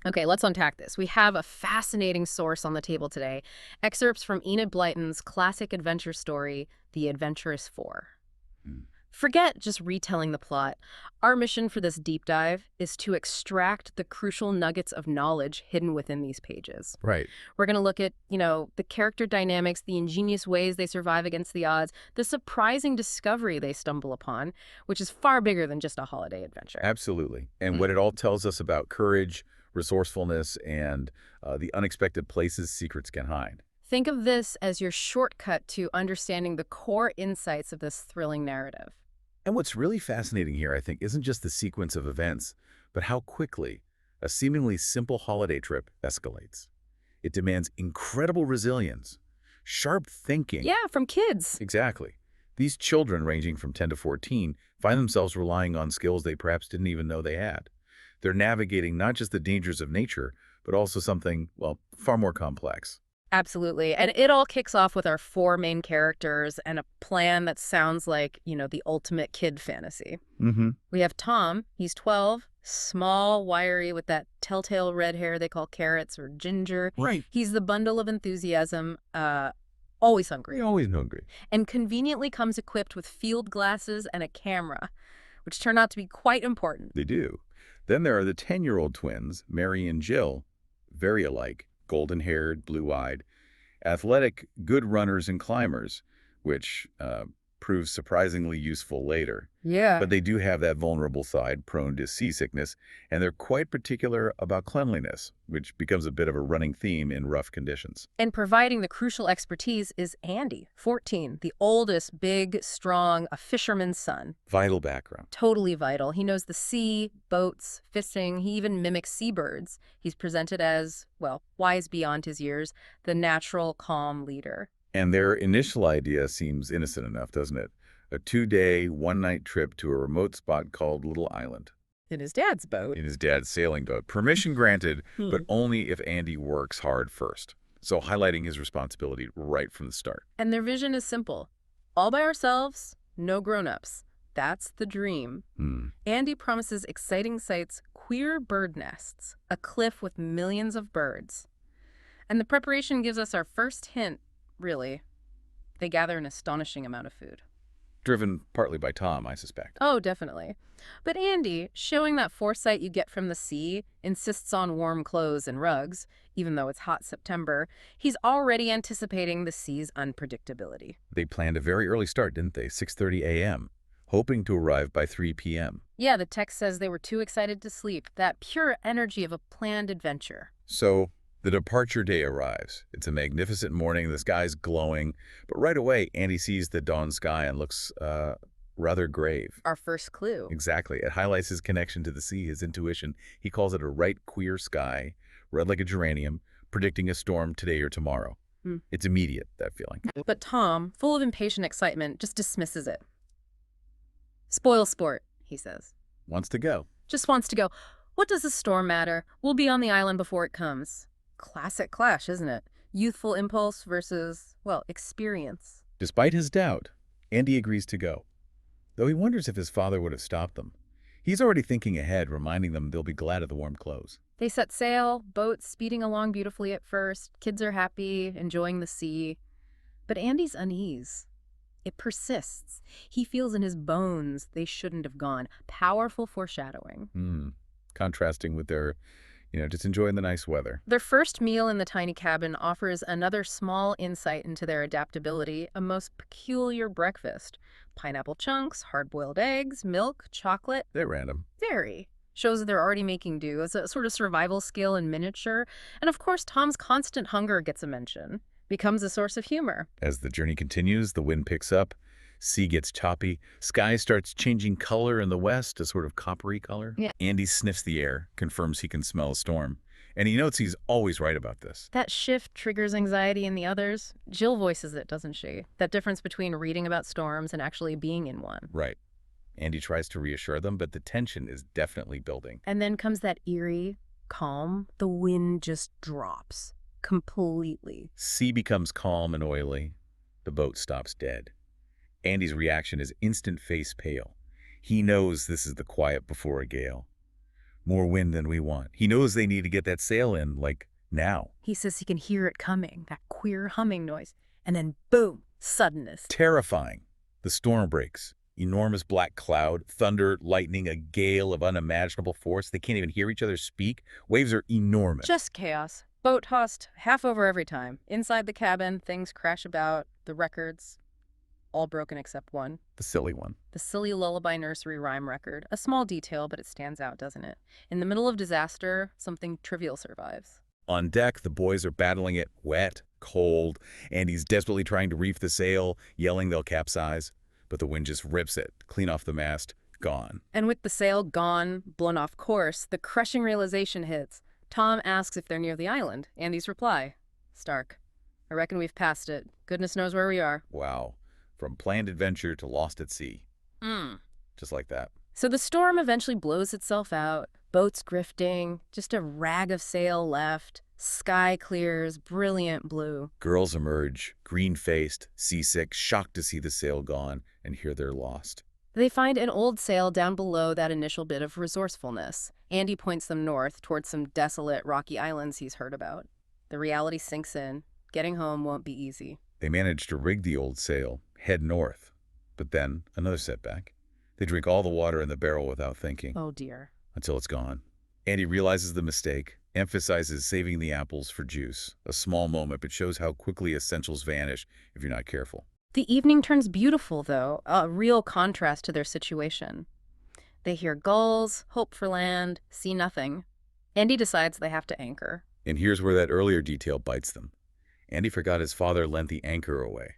Okay, let's unpack this. We have a fascinating source on the table today. Excerpts from Enid Blyton's classic adventure story, The Adventurous Four. Mm. Forget just retelling the plot. Our mission for this deep dive is to extract the crucial nuggets of knowledge hidden within these pages. Right. We're going to look at, the character dynamics, the ingenious ways they survive against the odds, the surprising discovery they stumble upon, which is far bigger than just a holiday adventure. Absolutely. And what it all tells us about courage, resourcefulness, and the unexpected places secrets can hide. Think of this as your shortcut to understanding the core insights of this thrilling narrative. And what's really fascinating here, I think, isn't just the sequence of events, but how quickly a seemingly simple holiday trip escalates. It demands incredible resilience, sharp thinking. Yeah, from kids. Exactly. These children, ranging from 10 to 14, find themselves relying on skills they perhaps didn't even know they had. They're navigating not just the dangers of nature, but also something, well, far more complex. Absolutely. And it all kicks off with our four main characters and a plan that sounds like, the ultimate kid fantasy. Mm-hmm. We have Tom. He's 12, small, wiry, with that telltale red hair they call carrots or ginger. Right. He's the bundle of enthusiasm, always hungry, You're always hungry. and conveniently comes equipped with field glasses and a camera, which turn out to be quite important. They do. Then there are the 10-year-old twins, Mary and Jill, very alike, golden-haired, blue-eyed, athletic, good runners and climbers, which proves surprisingly useful later. Yeah. But they do have that vulnerable side, prone to seasickness, and they're quite particular about cleanliness, which becomes a bit of a running theme in rough conditions. And providing the crucial expertise is Andy, 14, the oldest, big, strong, a fisherman's son. Vital background. Totally vital. He knows the sea, boats, fishing. He even mimics seabirds. He's presented as, well, wise beyond his years, the natural, calm leader. And their initial idea seems innocent enough, doesn't it? A 2-day, 1-night trip to a remote spot called Little Island. In his dad's boat. In his dad's sailing boat. Permission granted, but only if Andy works hard first. So highlighting his responsibility right from the start. And their vision is simple. All by ourselves, no grown-ups. That's the dream. Andy promises exciting sights, queer bird nests, a cliff with millions of birds. And the preparation gives us our first hint, really. They gather an astonishing amount of food. Driven partly by Tom, I suspect. Oh, definitely. But Andy, showing that foresight you get from the sea, insists on warm clothes and rugs, even though it's hot September. He's already anticipating the sea's unpredictability. They planned a very early start, didn't they? 6:30 a.m., hoping to arrive by 3 p.m. Yeah, the text says they were too excited to sleep. That pure energy of a planned adventure. So the departure day arrives. It's a magnificent morning. The sky's glowing. But right away, Andy sees the dawn sky and looks rather grave. Our first clue. Exactly. It highlights his connection to the sea, his intuition. He calls it a right queer sky, red like a geranium, predicting a storm today or tomorrow. It's immediate, that feeling. But Tom, full of impatient excitement, just dismisses it. Spoil sport, he says. Wants to go. Just wants to go. What does the storm matter? We'll be on the island before it comes. Classic clash, isn't it? Youthful impulse versus, well, experience. Despite his doubt, Andy agrees to go, though he wonders if his father would have stopped them. He's already thinking ahead, reminding them they'll be glad of the warm clothes. They set sail, boats speeding along beautifully at first. Kids are happy, enjoying the sea. But Andy's unease, it persists. He feels in his bones they shouldn't have gone. Powerful foreshadowing. Contrasting with their just enjoying the nice weather. Their first meal in the tiny cabin offers another small insight into their adaptability, a most peculiar breakfast. Pineapple chunks, hard-boiled eggs, milk, chocolate. They're random. Very. Shows that they're already making do as a sort of survival skill in miniature. And of course, Tom's constant hunger gets a mention. Becomes a source of humor. As the journey continues, the wind picks up, sea gets choppy, sky starts changing color in the west, a sort of coppery color. Yeah. Andy sniffs the air, confirms he can smell a storm, and he notes he's always right about this. That shift triggers anxiety in the others. Jill voices it, doesn't she? That difference between reading about storms and actually being in one. Right. Andy tries to reassure them, but the tension is definitely building. And then comes that eerie calm. The wind just drops completely. Sea becomes calm and oily. The boat stops dead. Andy's reaction is instant face pale. He knows this is the quiet before a gale. More wind than we want. He knows they need to get that sail in, like, now. He says he can hear it coming, that queer humming noise. And then boom, suddenness. Terrifying. The storm breaks. Enormous black cloud, thunder, lightning, a gale of unimaginable force. They can't even hear each other speak. Waves are enormous. Just chaos. Boat tossed half over every time. Inside the cabin, things crash about. The records, all broken except one. The silly one. The silly lullaby nursery rhyme record. A small detail, but it stands out, doesn't it? In the middle of disaster, something trivial survives. On deck, the boys are battling it, wet, cold. Andy's desperately trying to reef the sail, yelling they'll capsize. But the wind just rips it, clean off the mast, gone. And with the sail gone, blown off course, the crushing realization hits. Tom asks if they're near the island. Andy's reply, Stark. I reckon we've passed it. Goodness knows where we are. Wow. From planned adventure to lost at sea. Just like that. So the storm eventually blows itself out. Boats grifting, just a rag of sail left. Sky clears, brilliant blue. Girls emerge, green-faced, seasick, shocked to see the sail gone and hear they're lost. They find an old sail down below that initial bit of resourcefulness. Andy points them north towards some desolate, rocky islands he's heard about. The reality sinks in. Getting home won't be easy. They manage to rig the old sail, head north. But then, another setback. They drink all the water in the barrel without thinking. Oh dear. Until it's gone. Andy realizes the mistake, emphasizes saving the apples for juice. A small moment, but shows how quickly essentials vanish if you're not careful. The evening turns beautiful, though, a real contrast to their situation. They hear gulls, hope for land, see nothing. Andy decides they have to anchor. And here's where that earlier detail bites them. Andy forgot his father lent the anchor away.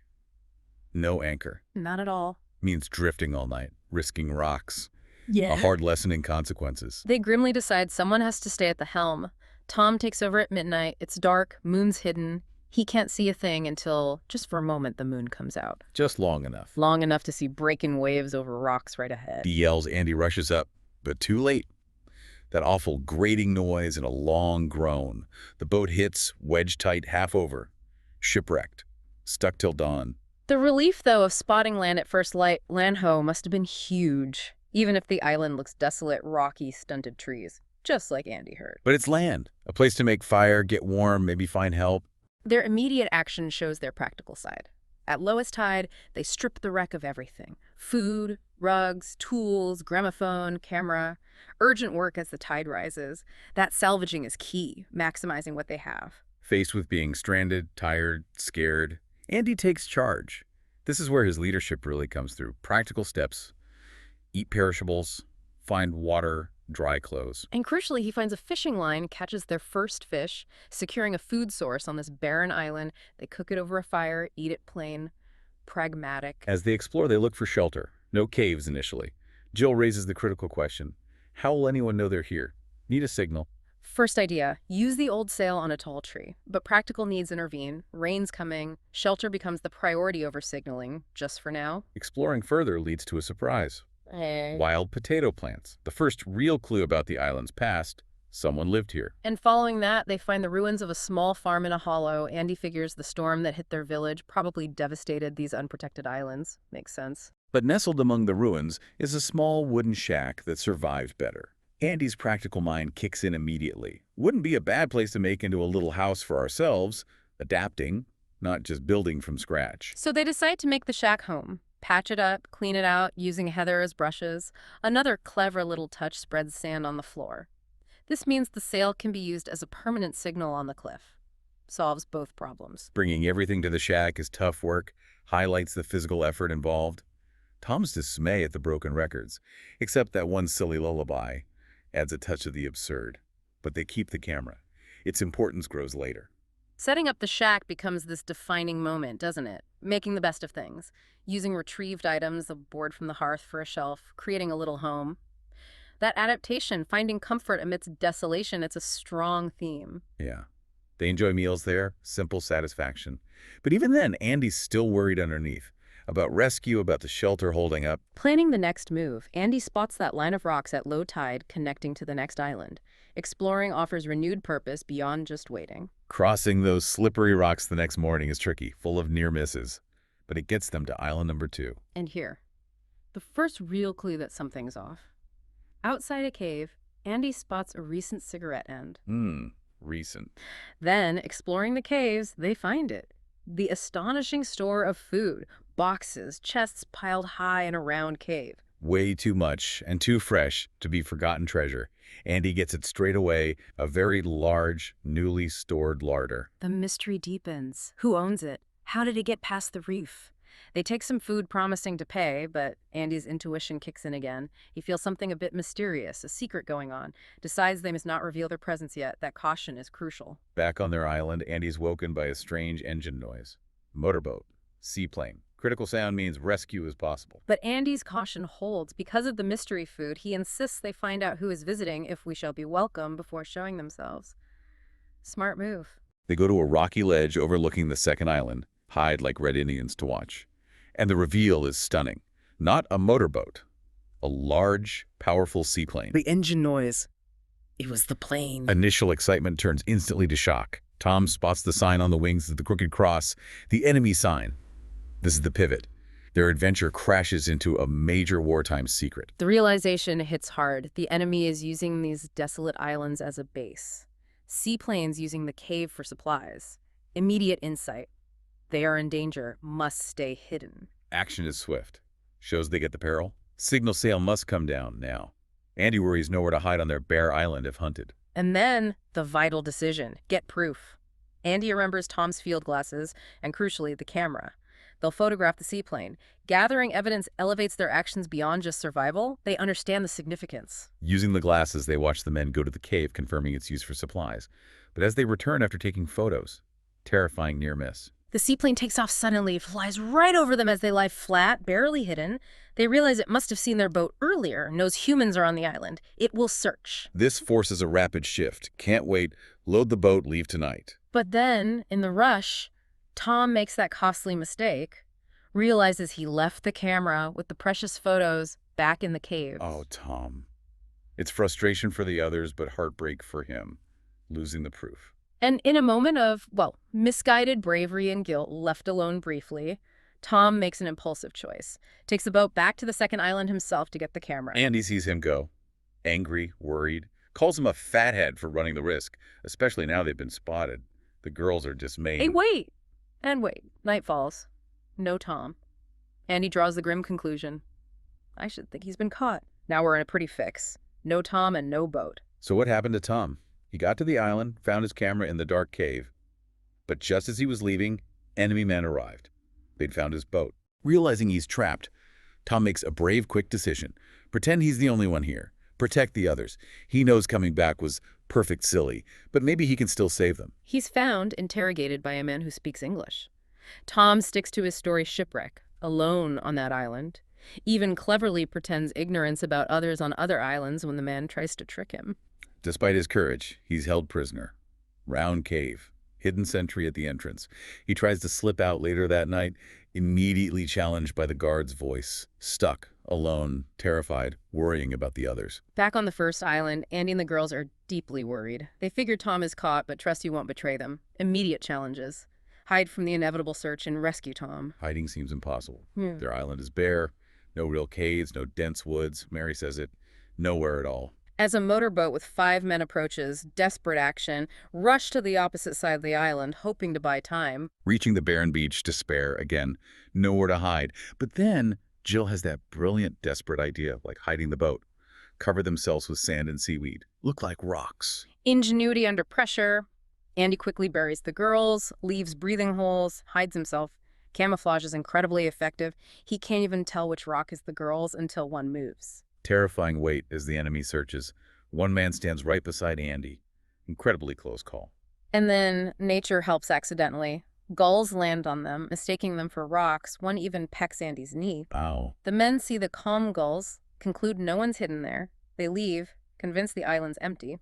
No anchor. Not at all. Means drifting all night, risking rocks. Yeah. A hard lesson in consequences. They grimly decide someone has to stay at the helm. Tom takes over at midnight. It's dark, moon's hidden. He can't see a thing until, just for a moment, the moon comes out. Just long enough. Long enough to see breaking waves over rocks right ahead. He yells, Andy rushes up, but too late. That awful grating noise and a long groan. The boat hits, wedged tight, half over. Shipwrecked. Stuck till dawn. The relief, though, of spotting land at first light, land-ho, must have been huge. Even if the island looks desolate, rocky, stunted trees. Just like Andy heard. But it's land. A place to make fire, get warm, maybe find help. Their immediate action shows their practical side. At lowest tide, they strip the wreck of everything. Food, rugs, tools, gramophone, camera. Urgent work as the tide rises. That salvaging is key, maximizing what they have. Faced with being stranded, tired, scared, Andy takes charge. This is where his leadership really comes through. Practical steps. Eat perishables, find water, dry clothes. And crucially, he finds a fishing line, catches their first fish, securing a food source on this barren island. They cook it over a fire, eat it plain, pragmatic. As they explore, they look for shelter. No caves initially. Jill raises the critical question. How will anyone know they're here? Need a signal. First idea, use the old sail on a tall tree. But practical needs intervene. Rain's coming. Shelter becomes the priority over signaling, just for now. Exploring further leads to a surprise. Wild potato plants. The first real clue about the island's past. Someone lived here. And following that, they find the ruins of a small farm in a hollow. Andy figures the storm that hit their village probably devastated these unprotected islands. Makes sense. But nestled among the ruins is a small wooden shack that survived better. Andy's practical mind kicks in immediately. Wouldn't be a bad place to make into a little house for ourselves, adapting, not just building from scratch. So they decide to make the shack home. Patch it up, clean it out, using heather as brushes. Another clever little touch spreads sand on the floor. This means the sail can be used as a permanent signal on the cliff. Solves both problems. Bringing everything to the shack is tough work, highlights the physical effort involved. Tom's dismay at the broken records, except that one silly lullaby, adds a touch of the absurd. But they keep the camera. Its importance grows later. Setting up the shack becomes this defining moment, doesn't it? Making the best of things. Using retrieved items, a board from the hearth for a shelf, creating a little home. That adaptation, finding comfort amidst desolation, it's a strong theme. Yeah. They enjoy meals there, simple satisfaction. But even then, Andy's still worried underneath. About rescue, about the shelter holding up. Planning the next move, Andy spots that line of rocks at low tide connecting to the next island. Exploring offers renewed purpose beyond just waiting. Crossing those slippery rocks the next morning is tricky, full of near misses. But it gets them to island number 2. And here, the first real clue that something's off. Outside a cave, Andy spots a recent cigarette end. Recent. Then, exploring the caves, they find it. The astonishing store of food, boxes, chests piled high in a round cave. Way too much and too fresh to be forgotten treasure. Andy gets it straight away, a very large, newly stored larder. The mystery deepens. Who owns it? How did it get past the reef? They take some food promising to pay, but Andy's intuition kicks in again. He feels something a bit mysterious, a secret going on. Decides they must not reveal their presence yet. That caution is crucial. Back on their island, Andy's woken by a strange engine noise. Motorboat. Seaplane. Critical sound means rescue is possible. But Andy's caution holds. Because of the mystery food, he insists they find out who is visiting if we shall be welcome before showing themselves. Smart move. They go to a rocky ledge overlooking the second island, hide like red Indians to watch. And the reveal is stunning. Not a motorboat. A large, powerful seaplane. The engine noise. It was the plane. Initial excitement turns instantly to shock. Tom spots the sign on the wings of the crooked cross, the enemy sign. This is the pivot. Their adventure crashes into a major wartime secret. The realization hits hard. The enemy is using these desolate islands as a base. Seaplanes using the cave for supplies. Immediate insight. They are in danger, must stay hidden. Action is swift. Shows they get the peril. Signal sail must come down now. Andy worries nowhere to hide on their bare island if hunted. And then, the vital decision. Get proof. Andy remembers Tom's field glasses and, crucially, the camera. They'll photograph the seaplane. Gathering evidence elevates their actions beyond just survival. They understand the significance. Using the glasses, they watch the men go to the cave, confirming its use for supplies. But as they return after taking photos, terrifying near miss. The seaplane takes off suddenly, flies right over them as they lie flat, barely hidden. They realize it must have seen their boat earlier, knows humans are on the island. It will search. This forces a rapid shift. Can't wait. Load the boat, leave tonight. But then, in the rush, Tom makes that costly mistake, realizes he left the camera with the precious photos back in the cave. Oh, Tom. It's frustration for the others, but heartbreak for him, losing the proof. And in a moment of, well, misguided bravery and guilt, left alone briefly, Tom makes an impulsive choice. Takes the boat back to the second island himself to get the camera. Andy sees him go. Angry, worried. Calls him a fathead for running the risk, especially now they've been spotted. The girls are dismayed. Hey, wait! And wait. Night falls. No Tom. Andy draws the grim conclusion. I should think he's been caught. Now we're in a pretty fix. No Tom and no boat. So what happened to Tom? He got to the island, found his camera in the dark cave. But just as he was leaving, enemy men arrived. They'd found his boat. Realizing he's trapped, Tom makes a brave, quick decision. Pretend he's the only one here. Protect the others. He knows coming back was perfect silly, but maybe he can still save them. He's found, interrogated by a man who speaks English. Tom sticks to his story shipwreck, alone on that island. Even cleverly pretends ignorance about others on other islands when the man tries to trick him. Despite his courage, he's held prisoner. Round cave, hidden sentry at the entrance. He tries to slip out later that night, immediately challenged by the guard's voice. Stuck, alone, terrified, worrying about the others. Back on the first island, Andy and the girls are deeply worried. They figure Tom is caught, but trust he won't betray them. Immediate challenges. Hide from the inevitable search and rescue Tom. Hiding seems impossible. Their island is bare, no real caves, no dense woods. Mary says it, nowhere at all. As a motorboat with 5 men approaches, desperate action, rush to the opposite side of the island, hoping to buy time. Reaching the barren beach, despair again, nowhere to hide. But then Jill has that brilliant, desperate idea, like hiding the boat. Cover themselves with sand and seaweed. Look like rocks. Ingenuity under pressure. Andy quickly buries the girls, leaves breathing holes, hides himself. Camouflage is incredibly effective. He can't even tell which rock is the girls until one moves. Terrifying wait as the enemy searches. One man stands right beside Andy. Incredibly close call. And then nature helps accidentally. Gulls land on them, mistaking them for rocks. One even pecks Andy's knee. Ow. The men see the calm gulls, conclude no one's hidden there. They leave, convinced the island's empty.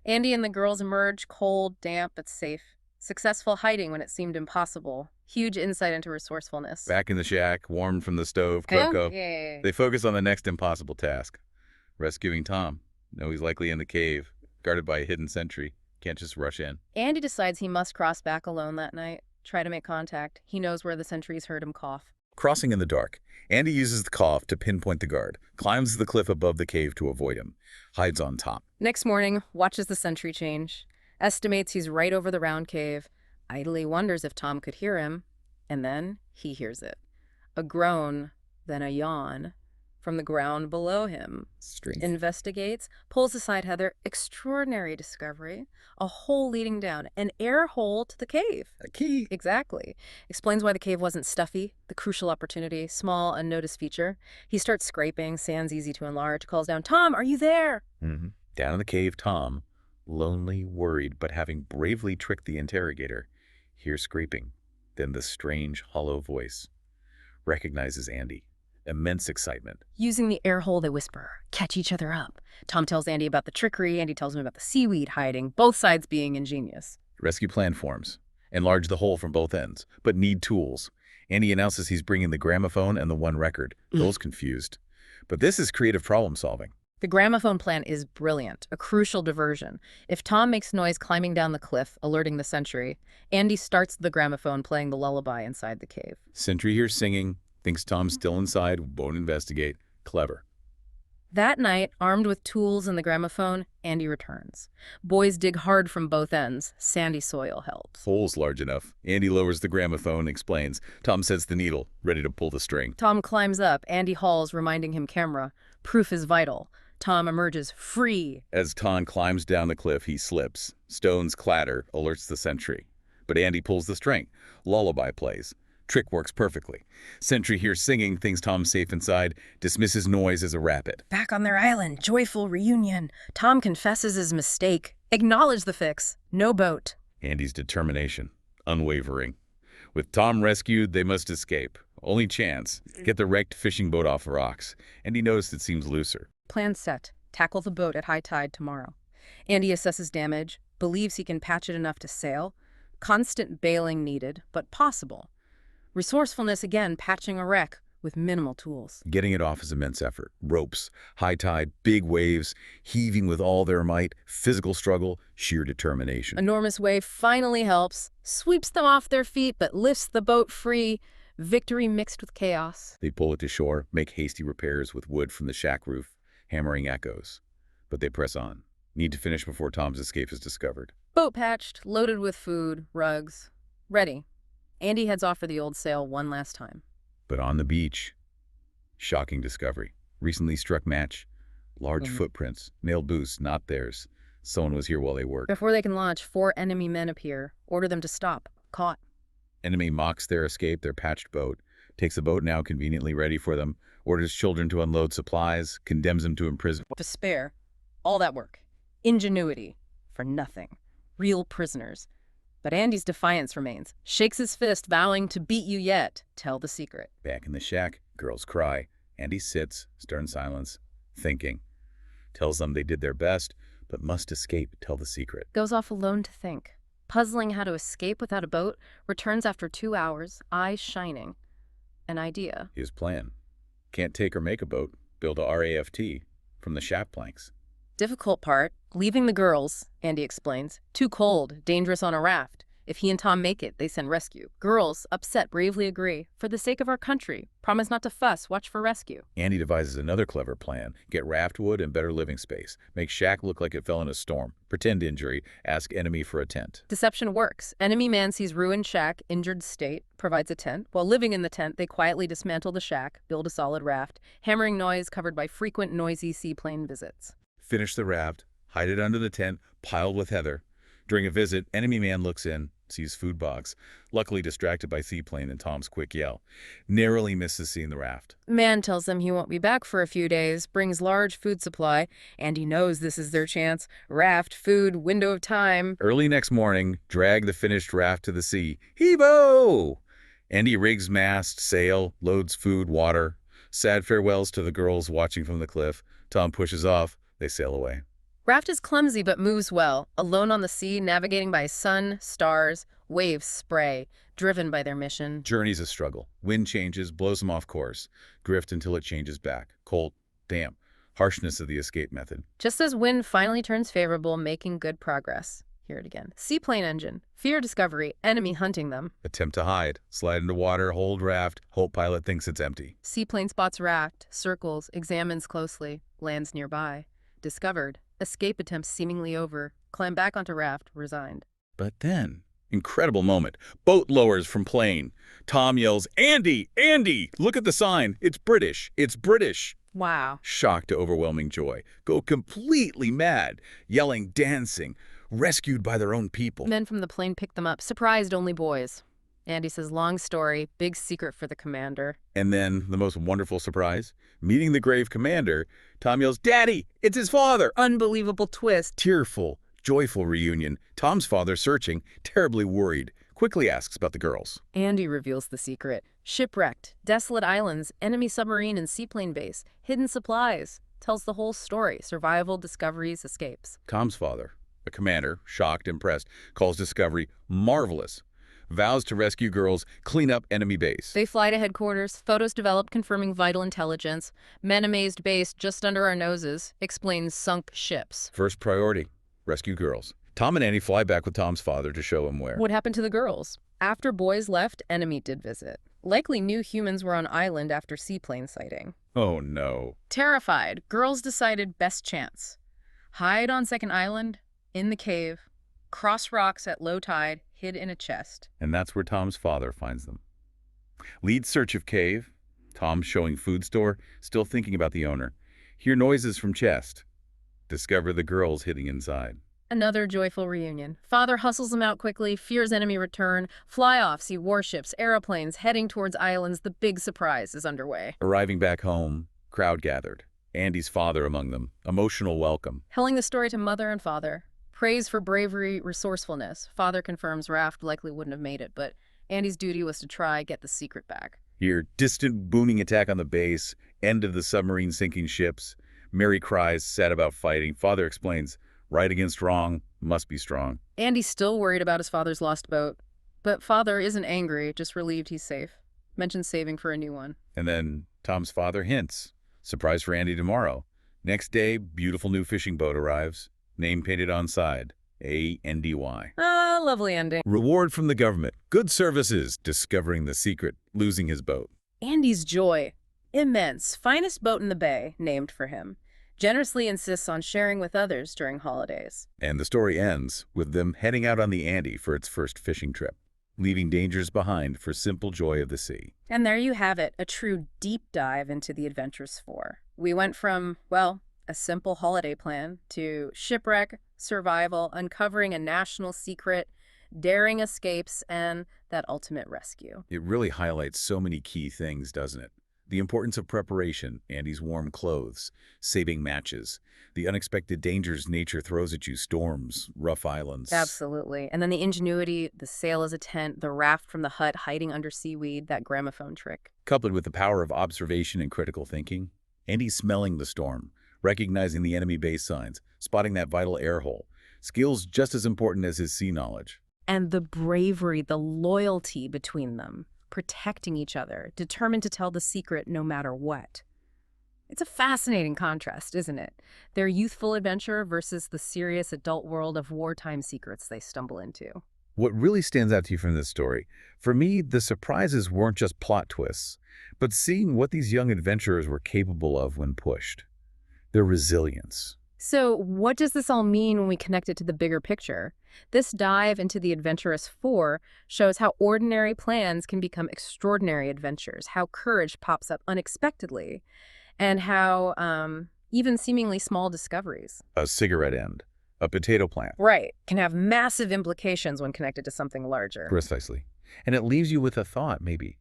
Andy and the girls emerge, cold, damp, but safe. Successful hiding when it seemed impossible. Huge insight into resourcefulness. Back in the shack, warmed from the stove, cocoa. Okay. They focus on the next impossible task. Rescuing Tom. Know he's likely in the cave, guarded by a hidden sentry. Can't just rush in. Andy decides he must cross back alone that night. Try to make contact. He knows where the sentries heard him cough. Crossing in the dark, Andy uses the cough to pinpoint the guard, climbs the cliff above the cave to avoid him, hides on top. Next morning, watches the sentry change, estimates he's right over the round cave, idly wonders if Tom could hear him, and then he hears it. A groan, then a yawn from the ground below him. Strength. Investigates, pulls aside Heather. Extraordinary discovery. A hole leading down, an air hole to the cave. A key. Exactly. Explains why the cave wasn't stuffy, the crucial opportunity, small, unnoticed feature. He starts scraping, sands easy to enlarge, calls down, "Tom, are you there?" Down in the cave, Tom, lonely, worried, but having bravely tricked the interrogator, hears scraping, then the strange, hollow voice. Recognizes Andy. Immense excitement. Using the air hole, they whisper, catch each other up. Tom tells Andy about the trickery, Andy tells him about the seaweed hiding, both sides being ingenious. Rescue plan forms. Enlarge the hole from both ends, but need tools. Andy announces he's bringing the gramophone and the one record. Joel's confused. But this is creative problem solving. The gramophone plan is brilliant, a crucial diversion. If Tom makes noise climbing down the cliff, alerting the sentry, Andy starts the gramophone playing the lullaby inside the cave. Sentry hears singing, thinks Tom's still inside, won't investigate. Clever. That night, armed with tools and the gramophone, Andy returns. Boys dig hard from both ends. Sandy soil helps. Hole's large enough. Andy lowers the gramophone, explains. Tom sets the needle, ready to pull the string. Tom climbs up. Andy hauls, reminding him camera. Proof is vital. Tom emerges free. As Tom climbs down the cliff, he slips. Stones clatter, alerts the sentry. But Andy pulls the string. Lullaby plays. Trick works perfectly. Sentry hears singing, thinks Tom's safe inside, dismisses noise as a rabbit. Back on their island, joyful reunion. Tom confesses his mistake. Acknowledge the fix. No boat. Andy's determination, unwavering. With Tom rescued, they must escape. Only chance, get the wrecked fishing boat off the rocks. Andy noticed it seems looser. Plan set. Tackle the boat at high tide tomorrow. Andy assesses damage, believes he can patch it enough to sail. Constant bailing needed, but possible. Resourcefulness again, patching a wreck with minimal tools. Getting it off is immense effort. Ropes, high tide, big waves, heaving with all their might, physical struggle, sheer determination. Enormous wave finally helps, sweeps them off their feet, but lifts the boat free. Victory mixed with chaos. They pull it to shore, make hasty repairs with wood from the shack roof, hammering echoes. But they press on. Need to finish before Tom's escape is discovered. Boat patched, loaded with food, rugs. Ready. Andy heads off for the old sail one last time. But on the beach, shocking discovery. Recently struck match. Large footprints, nailed boots, not theirs. Someone was here while they worked. Before they can launch, 4 enemy men appear. Order them to stop. Caught. Enemy mocks their escape, their patched boat. Takes the boat now conveniently ready for them. Orders children to unload supplies. Condemns them to imprisonment. Despair. All that work. Ingenuity. For nothing. Real prisoners. But Andy's defiance remains. Shakes his fist, vowing to beat you yet. Tell the secret. Back in the shack, girls cry. Andy sits, stern silence, thinking. Tells them they did their best, but must escape. Tell the secret. Goes off alone to think. Puzzling how to escape without a boat, returns after 2 hours, eyes shining. An idea. His plan. Can't take or make a boat. Build a raft from the shaft planks. Difficult part, leaving the girls, Andy explains. Too cold, dangerous on a raft. If he and Tom make it, they send rescue. Girls, upset, bravely agree. For the sake of our country, promise not to fuss, watch for rescue. Andy devises another clever plan. Get raft wood and better living space. Make shack look like it fell in a storm. Pretend injury. Ask enemy for a tent. Deception works. Enemy man sees ruined shack, injured state, provides a tent. While living in the tent, they quietly dismantle the shack, build a solid raft. Hammering noise covered by frequent noisy seaplane visits. Finish the raft. Hide it under the tent, piled with heather. During a visit, enemy man looks in, sees food box, luckily distracted by seaplane and Tom's quick yell. Narrowly misses seeing the raft. Man tells them he won't be back for a few days, brings large food supply, and he knows this is their chance. Raft, food, window of time. Early next morning, drag the finished raft to the sea. Heave-o! Andy rigs mast, sail, loads food, water. Sad farewells to the girls watching from the cliff. Tom pushes off. They sail away. Raft is clumsy but moves well, alone on the sea, navigating by sun, stars, waves, spray, driven by their mission. Journey's a struggle. Wind changes, blows them off course. Drift until it changes back. Cold, damp, harshness of the escape method. Just as wind finally turns favorable, making good progress. Hear it again. Seaplane engine. Fear discovery. Enemy hunting them. Attempt to hide. Slide into water, hold raft. Hope pilot thinks it's empty. Seaplane spots raft. Circles. Examines closely. Lands nearby. Discovered. Escape attempts seemingly over. Climb back onto raft. Resigned. But then, incredible moment. Boat lowers from plane. Tom yells, "Andy! Andy! Look at the sign. It's British. It's British." Wow. Shock to overwhelming joy. Go completely mad. Yelling, dancing. Rescued by their own people. Men from the plane pick them up. Surprised only boys. Andy says, long story, big secret for the commander. And then, the most wonderful surprise, meeting the grave commander, Tom yells, "Daddy! It's his father!" Unbelievable twist. Tearful, joyful reunion. Tom's father, searching, terribly worried, quickly asks about the girls. Andy reveals the secret. Shipwrecked, desolate islands, enemy submarine and seaplane base, hidden supplies. Tells the whole story. Survival, discoveries, escapes. Tom's father, a commander, shocked, impressed, calls discovery marvelous. Vows to rescue girls, clean up enemy base. They fly to headquarters. Photos developed confirming vital intelligence. Men amazed base just under our noses. Explains sunk ships. First priority, rescue girls. Tom and Andy fly back with Tom's father to show him where. What happened to the girls? After boys left, enemy did visit. Likely knew humans were on island after seaplane sighting. Oh no. Terrified, girls decided best chance. Hide on second island, in the cave, cross rocks at low tide, hid in a chest. And that's where Tom's father finds them. Lead search of cave. Tom showing food store, still thinking about the owner. Hear noises from chest. Discover the girls hiding inside. Another joyful reunion. Father hustles them out quickly, fears enemy return. Fly off, see warships, aeroplanes heading towards islands. The big surprise is underway. Arriving back home, crowd gathered. Andy's father among them. Emotional welcome. Telling the story to mother and father. Praise for bravery, resourcefulness. Father confirms raft likely wouldn't have made it, but Andy's duty was to try get the secret back. Hear distant booming attack on the base. End of the submarine sinking ships. Mary cries, sad about fighting. Father explains, right against wrong, must be strong. Andy's still worried about his father's lost boat. But father isn't angry, just relieved he's safe. Mentions saving for a new one. And then Tom's father hints. Surprise for Andy tomorrow. Next day, beautiful new fishing boat arrives. Name painted on side. A-N-D-Y. Ah, lovely ending. Reward from the government. Good services. Discovering the secret. Losing his boat. Andy's joy. Immense. Finest boat in the bay, named for him. Generously insists on sharing with others during holidays. And the story ends with them heading out on the Andy for its first fishing trip, leaving dangers behind for simple joy of the sea. And there you have it, a true deep dive into the Adventurous Four. We went from, well, a simple holiday plan to shipwreck, survival, uncovering a national secret, daring escapes, and that ultimate rescue. It really highlights so many key things, doesn't it? The importance of preparation, Andy's warm clothes, saving matches, the unexpected dangers nature throws at you, storms, rough islands. Absolutely. And then the ingenuity, the sail as a tent, the raft from the hut hiding under seaweed, that gramophone trick. Coupled with the power of observation and critical thinking, Andy's smelling the storm, recognizing the enemy base signs, spotting that vital air hole. Skills just as important as his sea knowledge. And the bravery, the loyalty between them. Protecting each other, determined to tell the secret no matter what. It's a fascinating contrast, isn't it? Their youthful adventure versus the serious adult world of wartime secrets they stumble into. What really stands out to you from this story? For me, the surprises weren't just plot twists, but seeing what these young adventurers were capable of when pushed. Their resilience. So what does this all mean when we connect it to the bigger picture? This dive into the Adventurous Four shows how ordinary plans can become extraordinary adventures, how courage pops up unexpectedly, and how even seemingly small discoveries. A cigarette end, a potato plant. Right, can have massive implications when connected to something larger. Precisely. And it leaves you with a thought, maybe.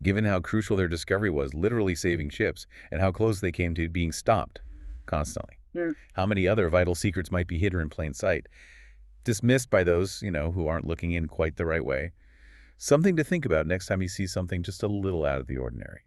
Given how crucial their discovery was, literally saving ships, and how close they came to being stopped constantly. How many other vital secrets might be hidden in plain sight, dismissed by those, who aren't looking in quite the right way? Something to think about next time you see something just a little out of the ordinary.